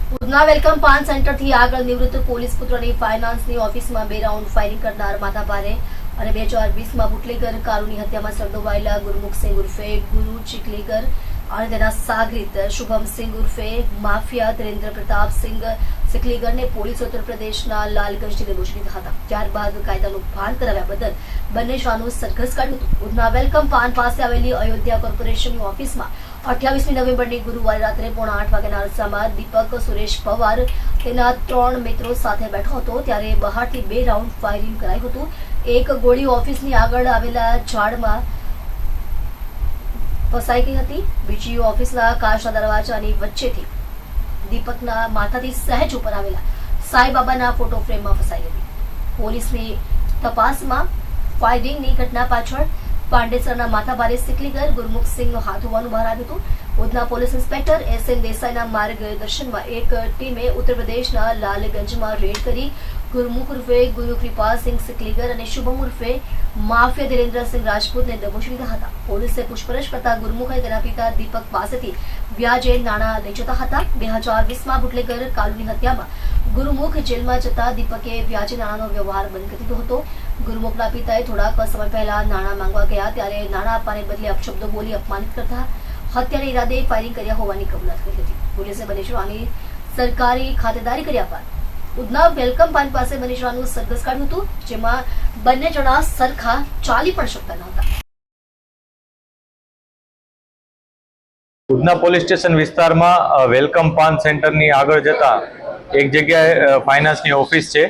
Udhna welcome પાન સેન્ટરથી આગળ નિવૃત્ત police પુત્રની ફાઇનાન્સની ઓફિસમાં 2 રાઉન્ડ ફાયરિંગ કરનાર માથાભારે અને 2020માં બુટલેગર કારુની હત્યામાં સંડોવાયેલા ગુરમુખસિંહ ઉર્ફે ગુરુ ચીખલીગર અને તેના સાગરીત શુભમસિંહ ઉર્ફે માફિયા ધીરેન્દ્ર પ્રતાપસિંહ ચીખલીગરને પોલીસ ઉત્તર પ્રદેશના લાલગંજથી દબોચી લીધા હતા। ત્યારબાદ કાયદાનું ભાન કરાવ્યા બદલ બંને શ્વાનનું સરઘસ કાઢ્યું હતું। ઉધના વેલકમ પાન પાસે આવેલી અયોધ્યા કોર્પોરેશનની ઓફિસમાં 28મી નવેમ્બરની ગુરુવારે રાત્રે 8:30 વાગ્યાના અરસામાં દીપક સુરેશ પવાર તેના 3 મિત્રો સાથે બેઠો હતો ત્યારે બહારથી 2 રાઉન્ડ ફાયરિંગ કરાયું હતું। એક ગોળી ઓફિસની આગળ આવેલા ઝાડમાં ફસાઈ ગઈ હતી, બીજી ઓફિસના કાચના દરવાજાની વચ્ચેથી દીપકના માથાથી સહેજ ઉપર આવેલા સાંઈબાબાના ફોટો ફ્રેમમાં ફસાઈ હતી। પોલીસની તપાસમાં ફાયરિંગની ઘટના પાછળ પાંડેસરના માથાભારે ચીખલીગર ગુરમુખસિંહનો હાથ હોવાનું બહાર આવ્યું હતું। ઉધના પોલીસ ઇન્સ્પેક્ટર SM દેસાઈના માર્ગદર્શનમાં એક ટીમે ઉત્તર પ્રદેશના લાલગંજમાં રેડ કરી ગુરમુખ ઉર્ફે ગુરુ કૃપાસિંહ ચીખલીગર અને શુભમ ઉર્ફે માફિયા ધીરેન્દ્રસિંહ રાજપૂતને દબોચી લીધા હતા। પોલીસે પૂછપરછ કરતા ગુરમુખે તેના પિતા દીપક પાસેથી વ્યાજે નાણાં લઈ જતા હતા। 2020માં બુટલેગર કાલુની હત્યામાં ગુરમુખ જેલમાં જતા દીપકે વ્યાજે નાણાંનો વ્યવહાર બંધ કરી દીધો હતો। ગુરમુખના પિતાએ થોડાક સમય પહેલા નાણાં માંગવા ગયા ત્યારે નાણાં આપવાને બદલે અપશબ્દો બોલી અપમાનિત કરતા હત્યાના ઈરાદે ફાયરિંગ કર્યા હોવાની કબૂલાત કરી હતી। પોલીસે બંને શ્વાનની સરકારી ખાતેદારી કર્યા બાદ ઉધના વેલકમ પાન પાસે બંને શ્વાનનું સરઘસ કાઢ્યું હતું, જેમાં બંને જણા સરખા ચાલી પણ શકતા નહોતા। ઉધના પોલીસ સ્ટેશન વિસ્તારમાં વેલકમ પાન સેન્ટરની આગળ જતા એક જગ્યાએ ફાઇનાન્સની ઓફિસ છે।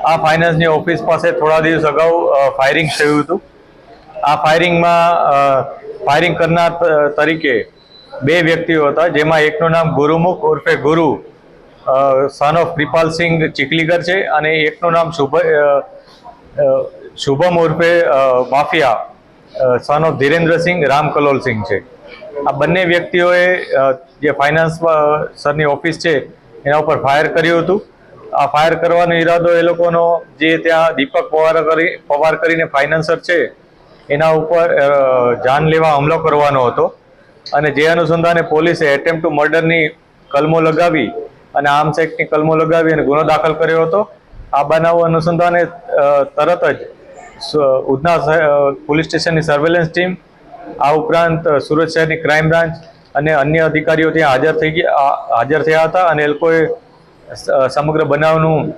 આ ફાઇનાન્સની ઓફિસ પાસે થોડા દિવસ અગાઉ ફાયરિંગ થયું હતું। આ ફાયરિંગ કરનાર તરીકે 2 વ્યક્તિઓ હતા, જેમાં એકનું નામ ગુરુમુખ ઉર્ફે ગુરુ સન ઓફ કૃપાલસિંહ ચીખલીગર છે અને એકનું નામ શુભમ ઉર્ફે માફિયા સન ઓફ ધીરેન્દ્રસિંહ રામકલોલસિંહ છે। આ બંને વ્યક્તિઓએ જે ફાઇનાન્સ સરની ઓફિસ છે એના ઉપર ફાયર કર્યું હતું। આ ફાયર કરવાનો ઈરાદો એ લોકોનો જે ત્યાં દીપક પવાર કરીને ફાઇનાન્સર છે એના ઉપર જાન લેવા હુમલો કરવાનો હતો અને જે અનુસંધાને પોલીસે એટેમ્પ્ટ ટુ મર્ડરની કલમો લગાવી અને આર્મ્સ એક્ટની કલમો લગાવી અને ગુનો દાખલ કર્યો હતો। આ બનાવ અનુસંધાને તરત જ ઉધના પોલીસ સ્ટેશનની સર્વેલન્સ ટીમ, આ ઉપરાંત સુરત શહેરની ક્રાઇમ બ્રાન્ચ અને અન્ય અધિકારીઓ ત્યાં હાજર થયા હતા અને એ લોકોએ સમગ્ર બનાવનું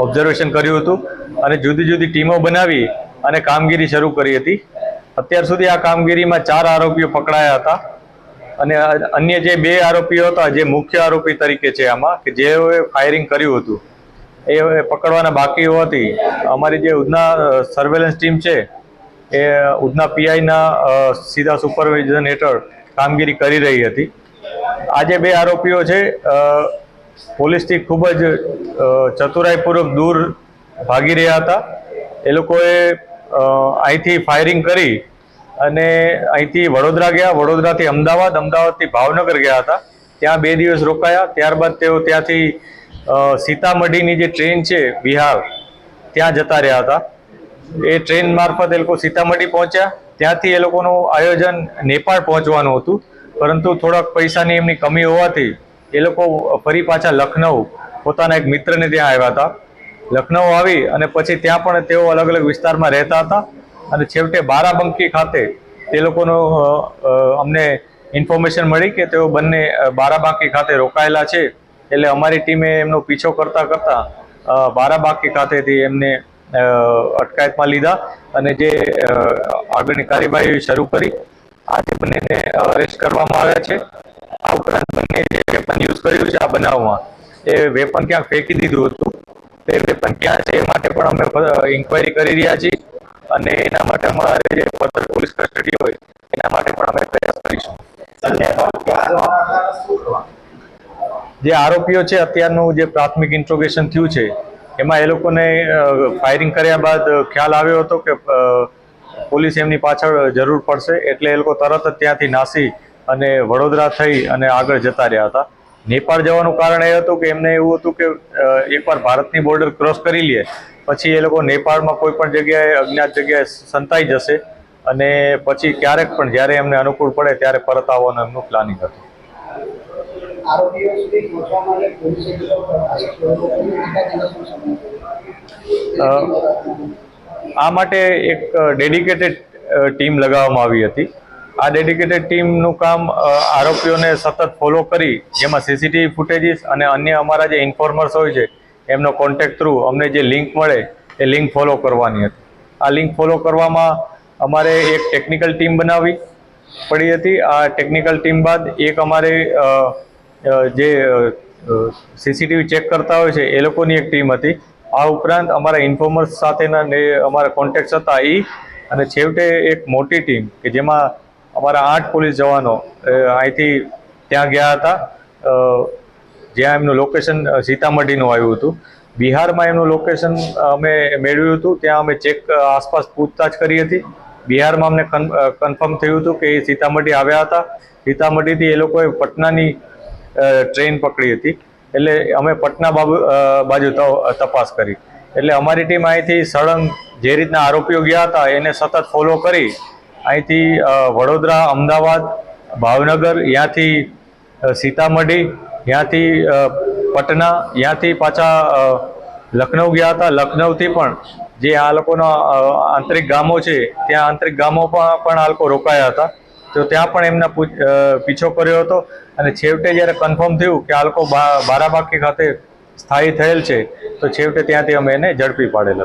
ઓબ્ઝર્વેશન કર્યું હતું અને જુદી જુદી ટીમો બનાવી અને કામગીરી શરૂ કરી હતી। અત્યાર સુધી આ કામગીરીમાં 4 આરોપીઓ પકડાયા હતા અને અન્ય જે 2 આરોપીઓ હતા જે મુખ્ય આરોપી તરીકે છે આમાં કે જેઓએ ફાયરિંગ કર્યું હતું એ પકડવાના બાકી હોવાથી અમારી જે ઉધના સર્વેલન્સ ટીમ છે એ ઉધના પીઆઈના સીધા સુપરવિઝન હેઠળ કામગીરી કરી રહી હતી। આ જે 2 આરોપીઓ છે પોલીસથી ખૂબ જ ચતુરાઈપૂર્વક દૂર ભાગી રહ્યા હતા। એ લોકોએ અહીંથી ફાયરિંગ કરી અને અહીંથી વડોદરા ગયા, વડોદરાથી અમદાવાદ, અમદાવાદથી ભાવનગર ગયા હતા। ત્યાં 2 દિવસ રોકાયા। ત્યારબાદ તેઓ ત્યાંથી સીતામઢીની જે ટ્રેન છે બિહાર ત્યાં જતા રહ્યા હતા। એ ટ્રેન મારફત એ લોકો સીતામઢી પહોંચ્યા। ત્યાંથી એ લોકોનું આયોજન નેપાળ પહોંચવાનું હતું, પરંતુ થોડાક પૈસાની એમની કમી હોવાથી એ લોકો ફરી પાછા લખનઉ પોતાના એક મિત્રને ત્યાં આવ્યા હતા। લખનઉ આવી અને પછી ત્યાં પણ તેઓ અલગ અલગ વિસ્તારમાં રહેતા હતા અને છેવટે બારાબંકી ખાતે તે લોકોનો અમને ઇન્ફોર્મેશન મળી કે તેઓ બંને બારાબાંકી ખાતે રોકાયેલા છે। એટલે અમારી ટીમે એમનો પીછો કરતાં બારાબાંકી ખાતેથી એમને અટકાયતમાં લીધા અને જે આગળની કાર્યવાહી શરૂ કરી આજે બંનેને અરેસ્ટ કરવામાં આવ્યા છે। આ ઉપરાંત બંને જે વેપન યુઝ કર્યું છે આ બનાવમાં એ વેપન ક્યાંક ફેંકી દીધું હતું, તે વેપન ક્યાં છે એ માટે પણ અમે ઇન્ક્વાયરી કરી રહ્યા છીએ અને એના માટે અમારે જે ફર્ધર પોલીસ કસ્ટડી હોય એના માટે પણ અમે પ્રયાસ કરીશું। જે આરોપીઓ છે અત્યારનું જે પ્રાથમિક ઇન્ટ્રોગેશન થયું છે એમાં એ લોકોને ફાયરિંગ કર્યા બાદ ખ્યાલ આવ્યો હતો કે પોલીસ એમની પાછળ જરૂર પડશે, એટલે એ લોકો તરત જ ત્યાંથી નાસી અને વડોદરા થઈ અને આગળ જતા રહ્યા હતા। નેપાળ જવાનું કારણ એ હતું કે એમને એવું હતું કે એકવાર ભારતની બોર્ડર ક્રોસ કરી લે પછી એ લોકો નેપાળમાં કોઈ પણ જગ્યાએ અજ્ઞાત જગ્યાએ સંતાઈ જશે અને પછી ક્યારેક પણ જ્યારે એમને અનુકૂળ પડે ત્યારે પરત આવવાનું એમનું પ્લાનિંગ હતું। આરોપીઓ સુધી પહોંચવા માટે પોલીસે કેટલો પ્રયાસ કર્યો અને કેટલા દિવસનો સમય કર્યો? આ માટે એક ડેડિકેટેડ ટીમ લગાવવામાં આવી હતી. આ ડેડિકેટેડ ટીમનું કામ આરોપીઓને સતત ફોલો કરી, જેમાં સીસીટીવી ફૂટેજીસ અને અન્ય અમારા જે ઇન્ફોર્મર્સ હોય છે એમનો કોન્ટેક્ટ થ્રુ અમને જે લિંક મળે એ લિંક ફોલો કરવાની હતી. આ લિંક ફોલો કરવામાં અમારે એક ટેકનિકલ ટીમ બનાવવી પડી હતી. આ ટેકનિકલ ટીમ બાદ એક અમારે જે સીસીટીવી ચેક કરતા હોય છે એ લોકોની એક ટીમ હતી. આ ઉપરાંત અમારા ઇન્ફોર્મર્સ સાથેના અમારા કોન્ટેક્ટ્સ હતા અને છેવટે એક મોટી ટીમ કે જેમાં અમારા 8 પોલીસ જવાનો અહીંથી ત્યાં ગયા હતા, જ્યાં એમનું લોકેશન સીતામઢીનું આવ્યું હતું. બિહારમાં એમનું લોકેશન અમે મેળવ્યું હતું, ત્યાં અમે ચેક આસપાસ પૂછતાછ કરી હતી. બિહારમાં અમને કન્ફર્મ થયું હતું કે એ સીતામઢી આવ્યા હતા. સીતામઢીથી એ લોકોએ પટનાની ટ્રેન પકડી હતી, એટલે અમે પટના બાજુ તપાસ કરી. એટલે અમારી ટીમ અહીંથી સળંગ જે રીતના આરોપીઓ ગયા હતા એને સતત ફોલો કરી અહીંથી વડોદરા, અમદાવાદ, ભાવનગર, ત્યાંથી સીતામઢી, ત્યાંથી પટના, ત્યાંથી પાછા લખનઉ ગયા હતા. લખનઉથી પણ જે આ લોકોના આંતરિક ગામો છે ત્યાં આંતરિક ગામો પણ આ લોકો રોકાયા હતા, તો ત્યાં પણ એમના પીછો કર્યો હતો. અને છેવટે જ્યારે કન્ફર્મ થયું કે આ લોકો બારાબાંકી ખાતે સ્થાયી થયેલ છે, તો છેવટે ત્યાંથી અમે એને ઝડપી પાડેલા.